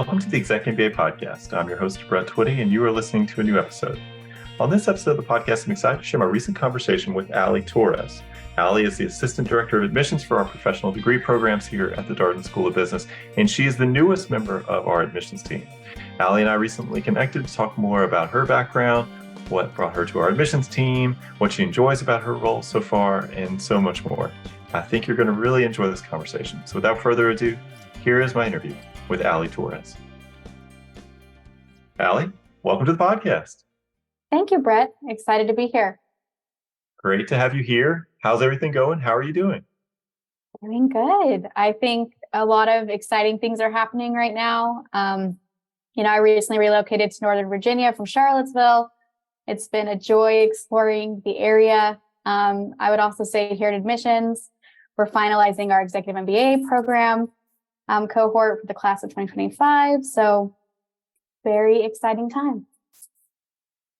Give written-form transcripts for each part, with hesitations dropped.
Welcome to the ExecMBA podcast. I'm your host, Brett Twitty, and you are listening to a new episode. On this episode of the podcast, I'm excited to share my recent conversation with Ali Torres. Ali is the Assistant Director of Admissions for our professional degree programs here at the Darden School of Business, and she is the newest member of our admissions team. Ali and I recently connected to talk more about her background, what brought her to our admissions team, what she enjoys about her role so far, and so much more. I think you're going to really enjoy this conversation. So without further ado, here is my interview with Ali Torres. Ali, welcome to the podcast. Thank you, Brett. Excited to be here. Great to have you here. How's everything going? How are you doing? Doing good. I think a lot of exciting things are happening right now. I recently relocated to Northern Virginia from Charlottesville. It's been a joy exploring the area. I would also say here at admissions, we're finalizing our ExecMBA program cohort for the class of 2025. So very exciting time.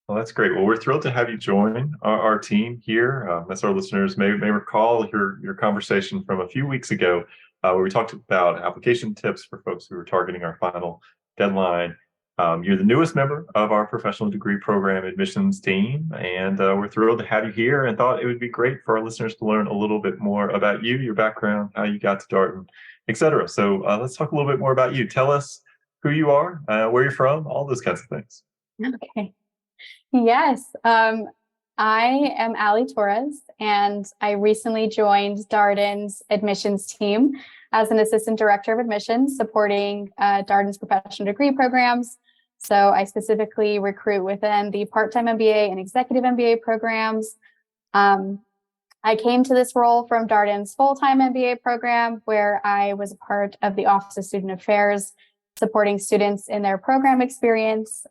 Well, that's great. Well, we're thrilled to have you join our team here. As our listeners may recall your conversation from a few weeks ago, where we talked about application tips for folks who are targeting our final deadline. You're the newest member of our professional degree program admissions team, and we're thrilled to have you here and thought it would be great for our listeners to learn a little bit more about you, your background, how you got to Darden, etc. So let's talk a little bit more about you. Tell us who you are, where you're from, all those kinds of things. Okay. Yes. I am Ali Torres, and I recently joined Darden's admissions team as an assistant director of admissions, supporting Darden's professional degree programs. So I specifically recruit within the part-time MBA and executive MBA programs. I came to this role from Darden's full-time MBA program, where I was a part of the Office of Student Affairs, supporting students in their program experience.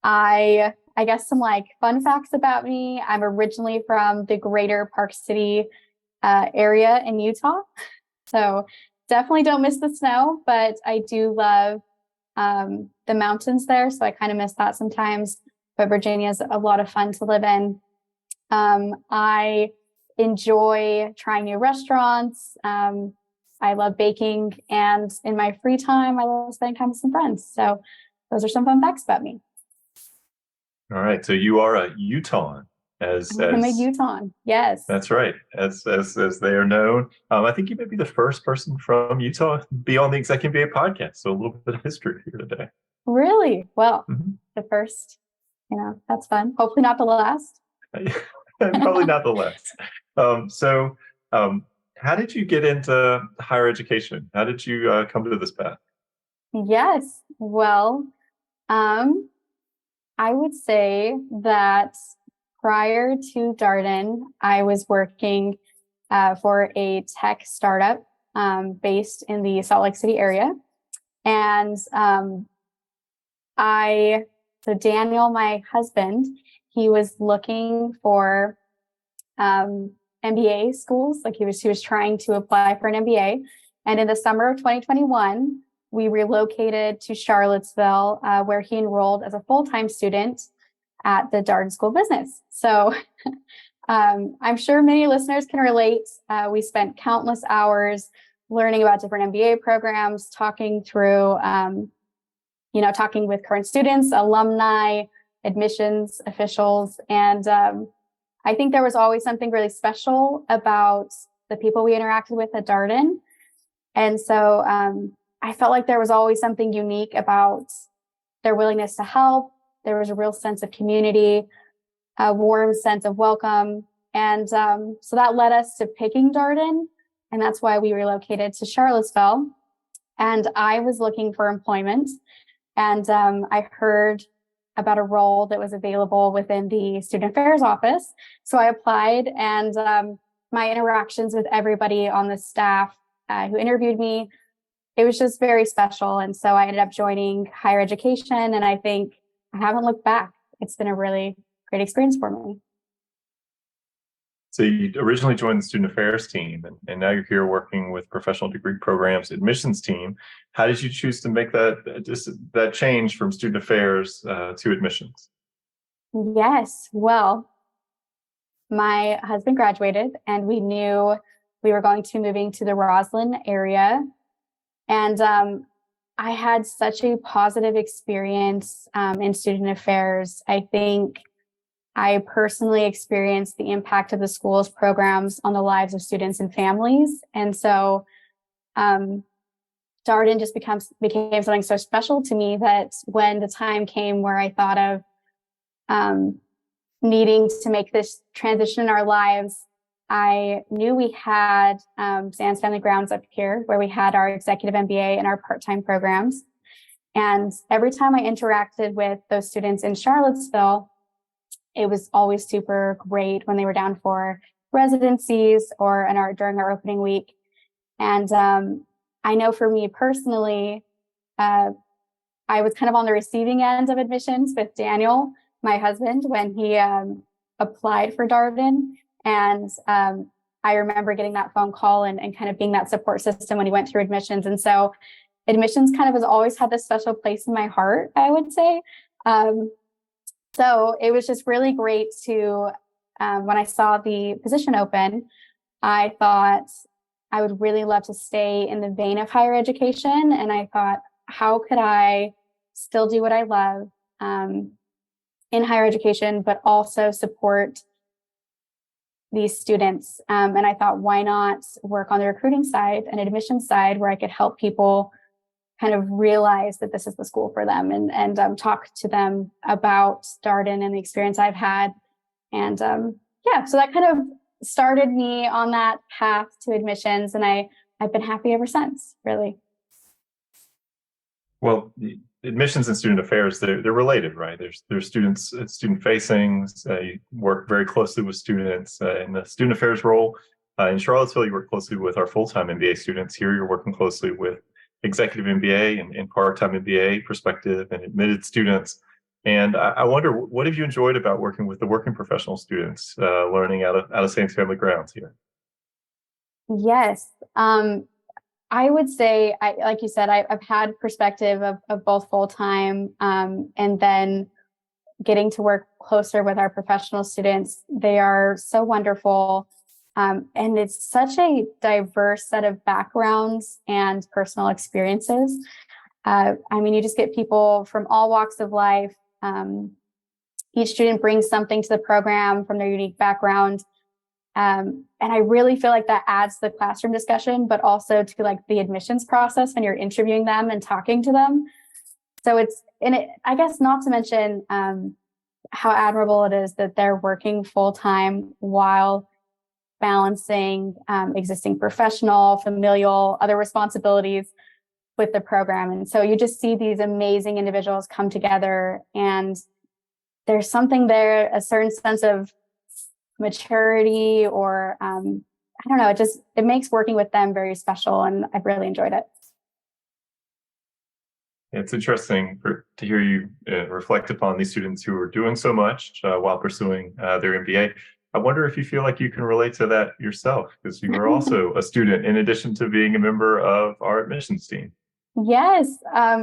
I guess some fun facts about me. I'm originally from the greater Park City area in Utah. So definitely don't miss the snow, but I do love the mountains there. So I kind of miss that sometimes, but Virginia is a lot of fun to live in. I enjoy trying new restaurants. I love baking, and in my free time, I love spending time with some friends. So those are some fun facts about me. All right. So you are a Utahn. I'm a Utahn. Yes. That's right. As they are known. I think you may be the first person from Utah to be on the ExecMBA podcast. So a little bit of history here today. Really? Well, The first, that's fun. Hopefully not the last. Probably not the last. So how did you get into higher education? How did you come to this path? Yes. Well, I would say that prior to Darden, I was working for a tech startup based in the Salt Lake City area. And Daniel, my husband, he was looking for MBA schools. He was trying to apply for an MBA. And in the summer of 2021, we relocated to Charlottesville, where he enrolled as a full-time student at the Darden School of Business. So I'm sure many listeners can relate. We spent countless hours learning about different MBA programs, talking through, talking with current students, alumni, admissions officials. And I think there was always something really special about the people we interacted with at Darden. And so I felt like there was always something unique about their willingness to help. There was a real sense of community, a warm sense of welcome. And so that led us to picking Darden. And that's why we relocated to Charlottesville. And I was looking for employment. And I heard about a role that was available within the Student Affairs office. So I applied, and my interactions with everybody on the staff who interviewed me, it was just very special. And so I ended up joining higher education, and I think I haven't looked back. It's been a really great experience for me. So you originally joined the Student Affairs team, and now you're here working with professional degree programs admissions team. How did you choose to make that change from Student Affairs to admissions? Yes. Well, my husband graduated, and we knew we were going to be moving to the Roslyn area. And I had such a positive experience in student affairs. I think I personally experienced the impact of the school's programs on the lives of students and families. And so um, Darden just became something so special to me that when the time came where I thought of needing to make this transition in our lives, I knew we had Sands Family Grounds up here where we had our executive MBA and our part-time programs. And every time I interacted with those students in Charlottesville, it was always super great when they were down for residencies or during our opening week. And I know for me personally, I was kind of on the receiving end of admissions with Daniel, my husband, when he applied for Darden. And I remember getting that phone call and kind of being that support system when he went through admissions. And so admissions kind of has always had this special place in my heart, I would say. So it was just really great to, when I saw the position open, I thought I would really love to stay in the vein of higher education. And I thought, how could I still do what I love in higher education, but also support these students? And I thought, why not work on the recruiting side and admission side where I could help people kind of realize that this is the school for them and talk to them about Darden and the experience I've had. And so that kind of started me on that path to admissions. And I've been happy ever since, really. Well, admissions and student affairs, they're related, right? There's students, student facing, you work very closely with students in the student affairs role. In Charlottesville, you work closely with our full-time MBA students. Here, you're working closely with executive MBA and part-time MBA prospective and admitted students. And I wonder, what have you enjoyed about working with the working professional students, learning out of Sands Family Grounds here? Yes. I would say, like you said, I've had perspective of both full-time and then getting to work closer with our professional students. They are so wonderful. And it's such a diverse set of backgrounds and personal experiences. You just get people from all walks of life. Each student brings something to the program from their unique background. And I really feel like that adds to the classroom discussion, but also to like the admissions process when you're interviewing them and talking to them. So I guess not to mention how admirable it is that they're working full-time while balancing existing professional, familial, other responsibilities with the program. And so you just see these amazing individuals come together, and there's something there, a certain sense of maturity, or I don't know, it makes working with them very special, and I've really enjoyed it. It's interesting to hear you reflect upon these students who are doing so much while pursuing their MBA. I wonder if you feel like you can relate to that yourself, because you were also a student in addition to being a member of our admissions team. Yes.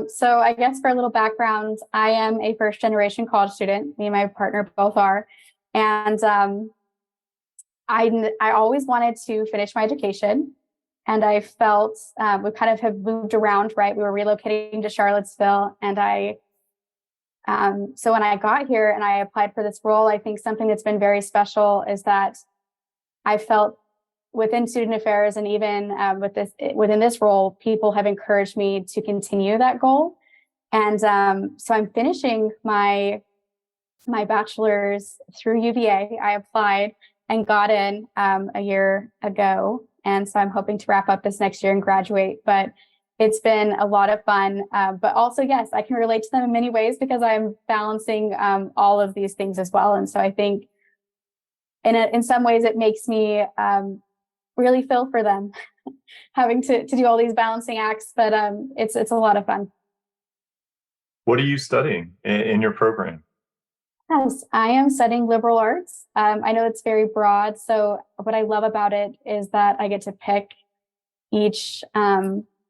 So I guess for a little background, I am a first generation college student. Me and my partner both are. And I always wanted to finish my education. And I felt we kind of have moved around, right? We were relocating to Charlottesville. And so when I got here and I applied for this role, I think something that's been very special is that I felt within student affairs and even within this role, people have encouraged me to continue that goal. And so I'm finishing my bachelor's through UVA. I applied and got in a year ago. And so I'm hoping to wrap up this next year and graduate. But it's been a lot of fun. But also, yes, I can relate to them in many ways because I'm balancing all of these things as well. And so I think in some ways it makes me really feel for them having to do all these balancing acts. But it's a lot of fun. What are you studying in your program? Yes, I am studying liberal arts. I know it's very broad. So what I love about it is that I get to pick each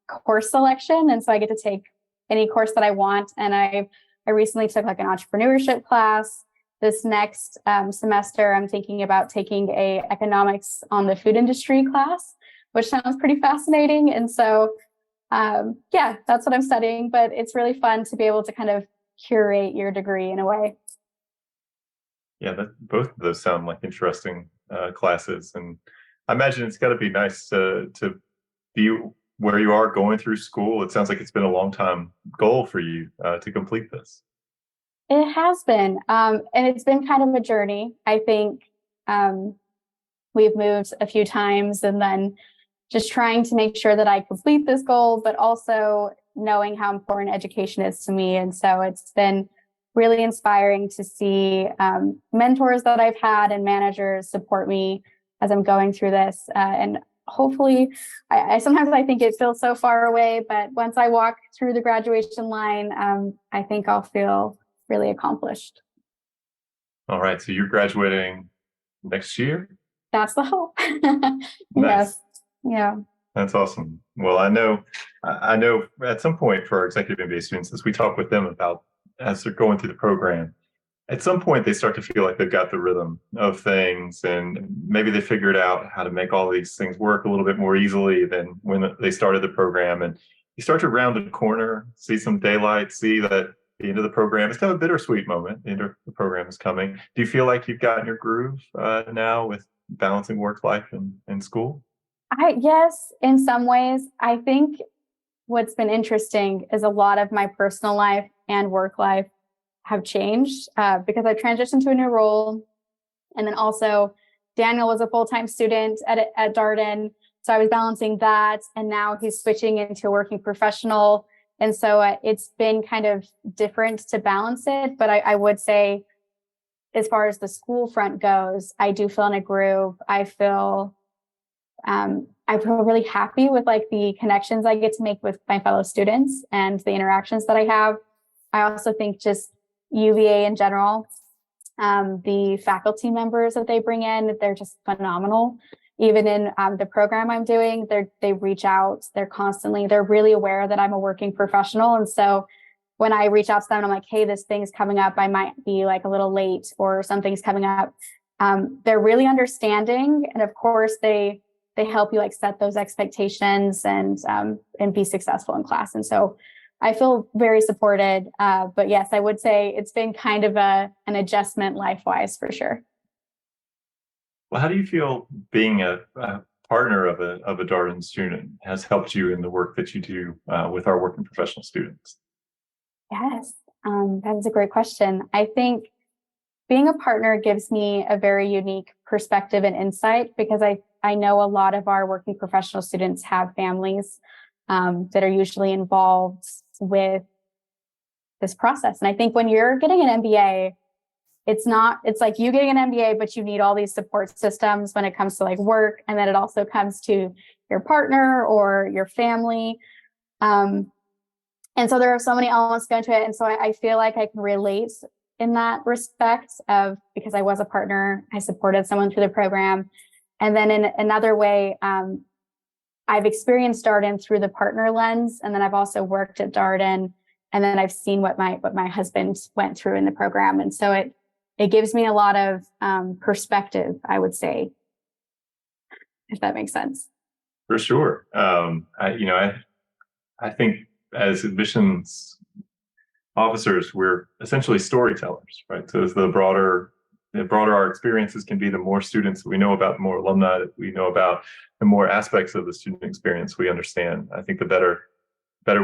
course selection. And so I get to take any course that I want. And I recently took like an entrepreneurship class. This next semester, I'm thinking about taking a economics on the food industry class, which sounds pretty fascinating. And so Yeah, that's what I'm studying, but it's really fun to be able to kind of curate your degree in a way. Yeah, both of those sound like interesting classes, and I imagine it's got to be nice to be where you are going through school. It sounds like it's been a long time goal for you to complete this. It has been, and it's been kind of a journey. I think we've moved a few times, and then just trying to make sure that I complete this goal, but also knowing how important education is to me. And so it's been really inspiring to see mentors that I've had and managers support me as I'm going through this. And hopefully, I sometimes I think it feels so far away, but once I walk through the graduation line, I think I'll feel really accomplished. All right, so you're graduating next year? That's the hope. Nice. Yes. Yeah. That's awesome. Well, I know at some point for our executive MBA students, as we talk with them about as they're going through the program, at some point they start to feel like they've got the rhythm of things, and maybe they figured out how to make all these things work a little bit more easily than when they started the program. And you start to round a corner, see some daylight, see that the end of the program, it's kind of a bittersweet moment. The end of the program is coming. Do you feel like you've gotten your groove now with balancing work life and school? Yes, in some ways. I think what's been interesting is a lot of my personal life and work life have changed because I transitioned to a new role. And then also, Daniel was a full-time student at Darden. So I was balancing that. And now he's switching into a working professional. And so it's been kind of different to balance it. But I would say, as far as the school front goes, I do feel in a groove. I feel really happy with like the connections I get to make with my fellow students and the interactions that I have. I also think just UVA in general, the faculty members that they bring in, they're just phenomenal. Even in the program I'm doing, they reach out, they're really aware that I'm a working professional. And so when I reach out to them, I'm like, hey, this thing's coming up. I might be like a little late or something's coming up. They're really understanding. And of course, they help you like set those expectations and be successful in class. And so I feel very supported. But yes, I would say it's been kind of an adjustment life-wise for sure. Well, how do you feel being a partner of a Darden student has helped you in the work that you do with our working professional students? Yes, that is a great question. I think being a partner gives me a very unique perspective and insight because I know a lot of our working professional students have families that are usually involved with this process. And I think when you're getting an MBA, it's like you getting an MBA, but you need all these support systems when it comes to like work. And then it also comes to your partner or your family. And so there are so many elements go into it. And so I feel like I can relate in that respect of because I was a partner, I supported someone through the program. And then in another way, I've experienced Darden through the partner lens. And then I've also worked at Darden. And then I've seen what my husband went through in the program. And so it gives me a lot of perspective, I would say, if that makes sense. For sure. I think as admissions officers, we're essentially storytellers, right? So as the broader our experiences can be, the more students we know about, the more alumni that we know about, the more aspects of the student experience we understand. I think the better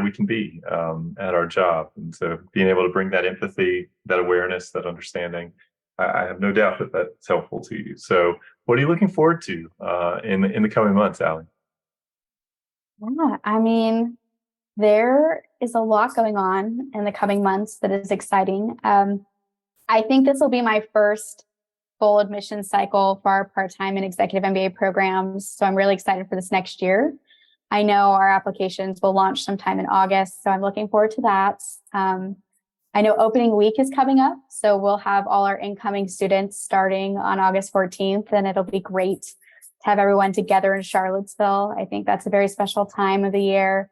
we can be at our job. And so being able to bring that empathy, that awareness, that understanding, I have no doubt that that's helpful to you. So what are you looking forward to in the coming months, Ali? Yeah, I mean, there is a lot going on in the coming months that is exciting. I think this will be my first full admission cycle for our part-time and executive MBA programs. So I'm really excited for this next year. I know our applications will launch sometime in August, so I'm looking forward to that. I know opening week is coming up, so we'll have all our incoming students starting on August 14th, and it'll be great to have everyone together in Charlottesville. I think that's a very special time of the year.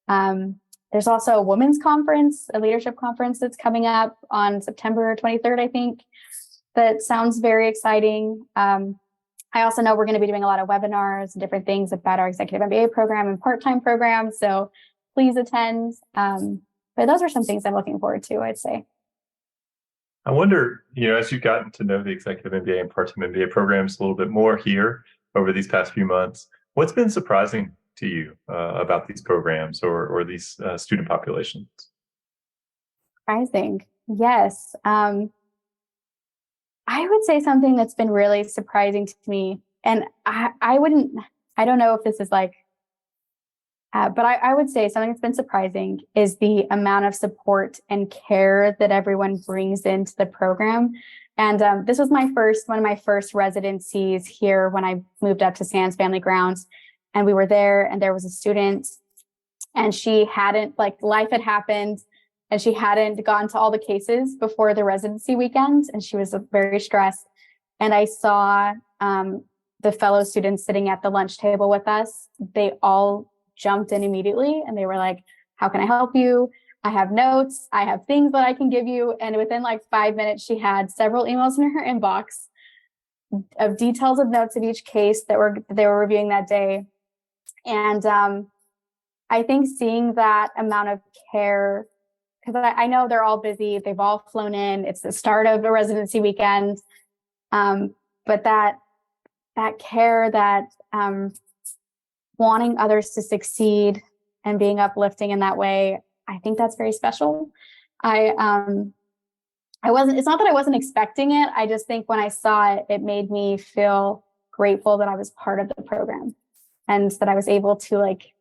There's also a women's conference, a leadership conference that's coming up on September 23rd, I think. That sounds very exciting. I also know we're going to be doing a lot of webinars and different things about our executive MBA program and part-time program. So please attend. But those are some things I'm looking forward to, I'd say. I wonder, as you've gotten to know the Executive MBA and part-time MBA programs a little bit more here over these past few months, what's been surprising to you about these programs or these student populations? Surprising, yes. I would say something that's been really surprising to me, and I don't know if this is like, but I would say something that's been surprising is the amount of support and care that everyone brings into the program. And this was one of my first residencies here when I moved up to Sands Family Grounds, and we were there, and there was a student, and she hadn't, like, life had happened, and she hadn't gone to all the cases before the residency weekend, and she was very stressed. And I saw the fellow students sitting at the lunch table with us. They all jumped in immediately, and they were like, how can I help you? I have notes. I have things that I can give you. And within like 5 minutes, she had several emails in her inbox of details of notes of each case that they were reviewing that day. And I think seeing that amount of care, because I know they're all busy, they've all flown in, it's the start of a residency weekend, but that care, that wanting others to succeed and being uplifting in that way, I think that's very special. It's not that I wasn't expecting it. I just think when I saw it, it made me feel grateful that I was part of the program and that I was able to like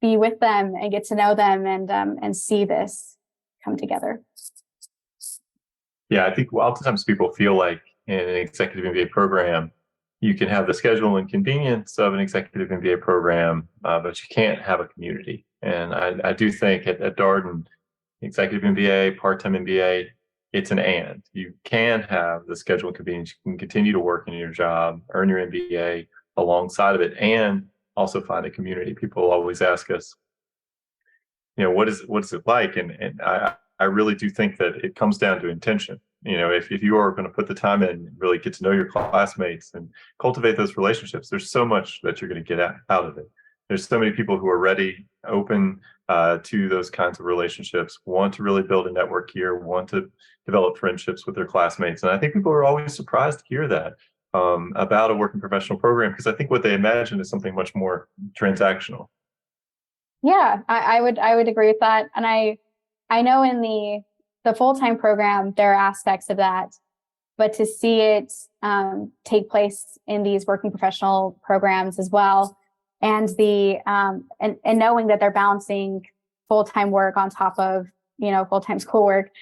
be with them and get to know them and see this come together. Yeah, I think oftentimes people feel like in an executive MBA program, you can have the schedule and convenience of an executive MBA program, but you can't have a community. And I do think at Darden, executive MBA, part-time MBA, it's an and. You can have the schedule and convenience. You can continue to work in your job, earn your MBA alongside of it, and also find a community. People always ask us, what is it like? And I really do think that it comes down to intention. If you are going to put the time in and really get to know your classmates and cultivate those relationships, there's so much that you're going to get out of it. There's so many people who are ready, open to those kinds of relationships, want to really build a network here, want to develop friendships with their classmates. And I think people are always surprised to hear that about a working professional program, because I think what they imagine is something much more transactional. Yeah, I would agree with that. And I know in the full-time program, there are aspects of that, but to see it take place in these working professional programs as well, and and knowing that they're balancing full-time work on top of full-time schoolwork,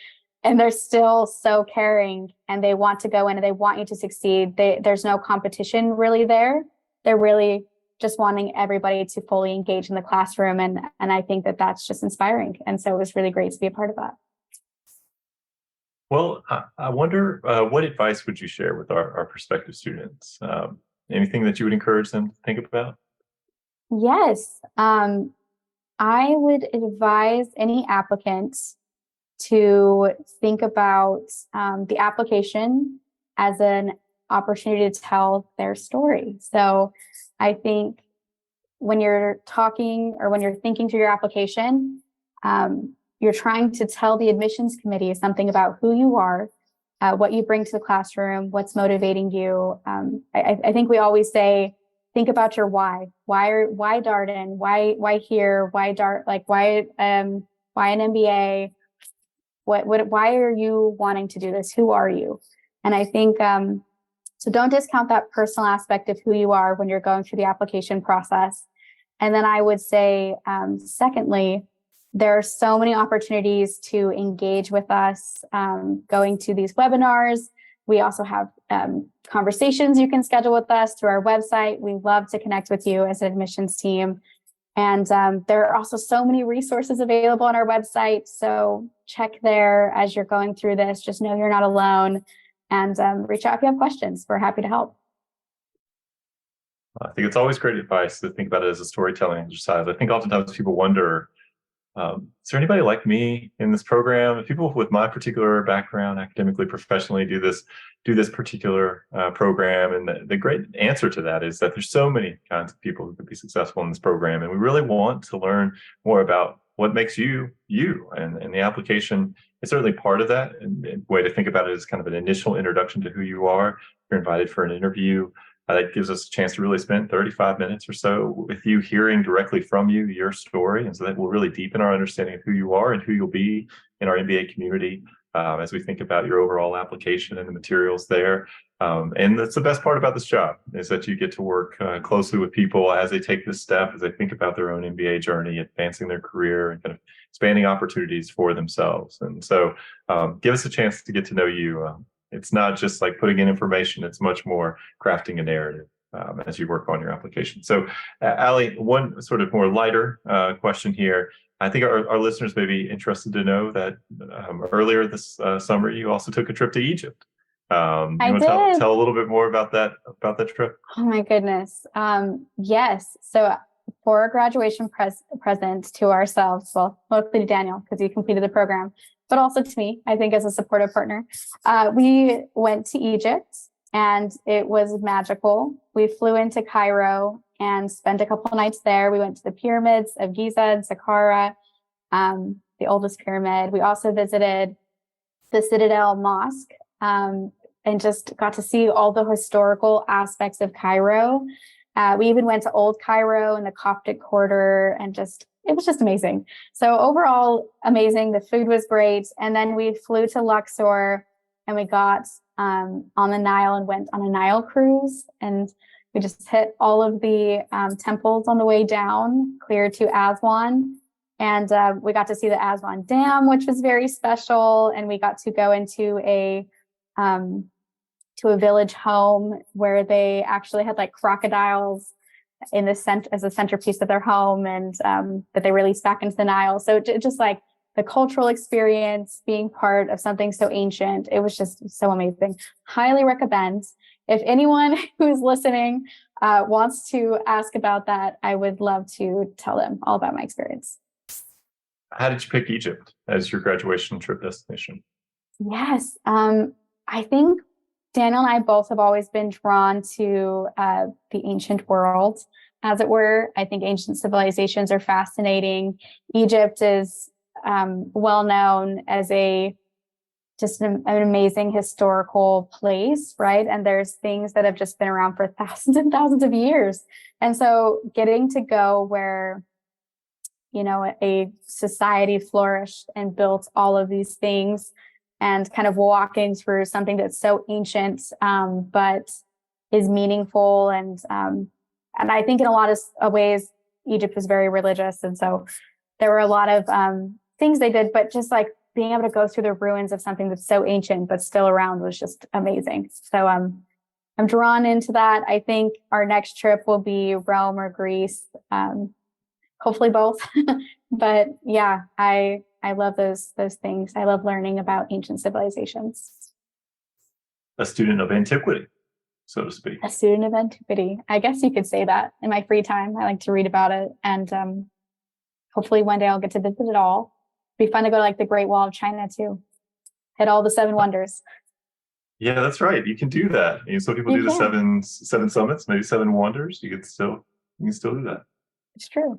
and they're still so caring, and they want to go in and they want you to succeed. There's no competition really there. They're really just wanting everybody to fully engage in the classroom, and I think that that's just inspiring. And so it was really great to be a part of that. Well, I wonder what advice would you share with our prospective students? Anything that you would encourage them to think about? Yes, I would advise any applicants to think about the application as an opportunity to tell their story. So I think when you're talking or when you're thinking through your application, you're trying to tell the admissions committee something about who you are, what you bring to the classroom, what's motivating you. I think we always say, think about your why. Why Darden? Why here? Why why an MBA? Why are you wanting to do this? Who are you? And I think so don't discount that personal aspect of who you are when you're going through the application process. And then I would say, secondly, there are so many opportunities to engage with us going to these webinars. We also have conversations you can schedule with us through our website. We love to connect with you as an admissions team. And there are also so many resources available on our website. So check there as you're going through this. Just know you're not alone, and reach out if you have questions. We're happy to help. I think it's always great advice to think about it as a storytelling exercise. I think oftentimes people wonder, Is there anybody like me in this program? If people with my particular background, academically, professionally, do this particular program? And the great answer to that is that there's so many kinds of people who could be successful in this program, and we really want to learn more about what makes you you. And the application is certainly part of that. And the way to think about it is kind of an initial introduction to who you are. You're invited for an interview. That gives us a chance to really spend 35 minutes or so with you, hearing directly from you, your story. And so that will really deepen our understanding of who you are and who you'll be in our MBA community as we think about your overall application and the materials there. And that's the best part about this job, is that you get to work closely with people as they take this step, as they think about their own MBA journey, advancing their career and kind of expanding opportunities for themselves. And so give us a chance to get to know you. It's not just like putting in information, it's much more crafting a narrative as you work on your application. So, Ali, one sort of more lighter question here. I think our listeners may be interested to know that earlier this summer, you also took a trip to Egypt. You want to tell a little bit more about that trip? Oh my goodness. Yes. So for a graduation present to ourselves, well, mostly to Daniel, because he completed the program, but also to me, I think, as a supportive partner. We went to Egypt and it was magical. We flew into Cairo and spent a couple of nights there. We went to the pyramids of Giza and Saqqara, the oldest pyramid. We also visited the Citadel Mosque and just got to see all the historical aspects of Cairo. We even went to Old Cairo and the Coptic Quarter, and it was just amazing. So overall, amazing. The food was great. And then we flew to Luxor and we got on the Nile and went on a Nile cruise. And we just hit all of the temples on the way down, clear to Aswan. And we got to see the Aswan Dam, which was very special. And we got to go into a village home where they actually had like crocodiles in the center as a centerpiece of their home, and that they released back into the Nile. So just like the cultural experience, being part of something so ancient, it was just so amazing. Highly recommend. If anyone who is listening wants to ask about that, I would love to tell them all about my experience. How did you pick Egypt as your graduation trip destination? Yes. I think Daniel and I both have always been drawn to the ancient world, as it were. I think ancient civilizations are fascinating. Egypt is well known as just an amazing historical place, right? And there's things that have just been around for thousands and thousands of years. And so getting to go where, a society flourished and built all of these things, and kind of walking through something that's so ancient, but is meaningful. And I think in a lot of ways, Egypt was very religious. And so there were a lot of things they did, but just like being able to go through the ruins of something that's so ancient, but still around, was just amazing. So I'm drawn into that. I think our next trip will be Rome or Greece, hopefully both. But yeah, I love those things. I love learning about ancient civilizations. A student of antiquity, so to speak. A student of antiquity. I guess you could say that. In my free time, I like to read about it. And hopefully one day I'll get to visit it all. It'd be fun to go to like the Great Wall of China too. Hit all the 7 wonders. Yeah, that's right. You can do that. Some people do the seven summits, maybe 7 wonders. You can still do that. It's true.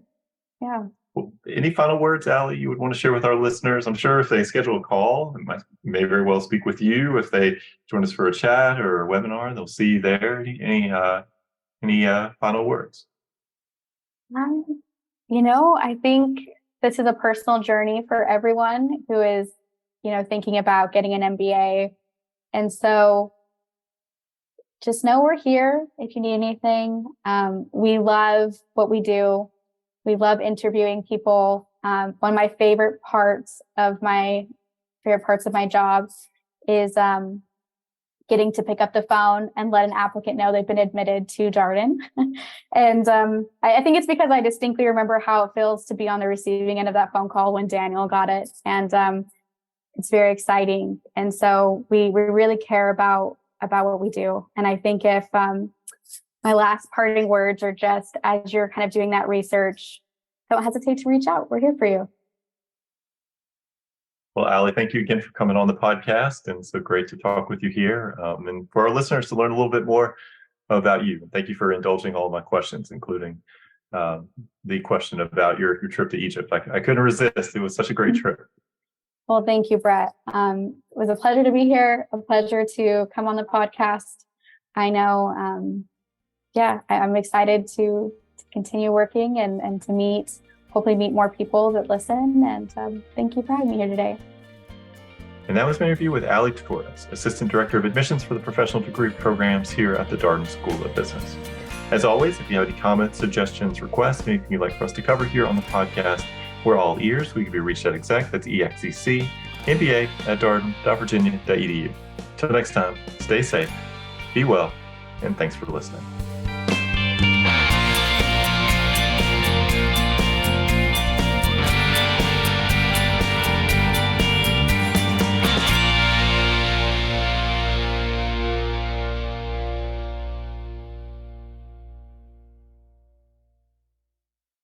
Yeah. Well, any final words, Ali, you would want to share with our listeners? I'm sure if they schedule a call, they may very well speak with you. If they join us for a chat or a webinar, they'll see you there. Any final words? I think this is a personal journey for everyone who is, thinking about getting an MBA. And so just know we're here if you need anything. We love what we do. We love interviewing people. One of my favorite parts of my job is getting to pick up the phone and let an applicant know they've been admitted to Darden. And I think it's because I distinctly remember how it feels to be on the receiving end of that phone call when Daniel got it. And it's very exciting. And so we really care about what we do. And I think if my last parting words are just, as you're kind of doing that research, don't hesitate to reach out. We're here for you. Well, Ali, thank you again for coming on the podcast. And so great to talk with you here. And for our listeners to learn a little bit more about you. Thank you for indulging all of my questions, including the question about your trip to Egypt. I couldn't resist. It was such a great trip. Well, thank you, Brett. It was a pleasure to be here, a pleasure to come on the podcast. I know, I'm excited to continue working and to hopefully meet more people that listen. And thank you for having me here today. And that was my interview with Ali Torres, Assistant Director of Admissions for the Professional Degree Programs here at the Darden School of Business. As always, if you have any comments, suggestions, requests, anything you'd like for us to cover here on the podcast, we're all ears. We can be reached at exec, that's ExecMBA at darden.virginia.edu. Till next time, stay safe, be well, and thanks for listening.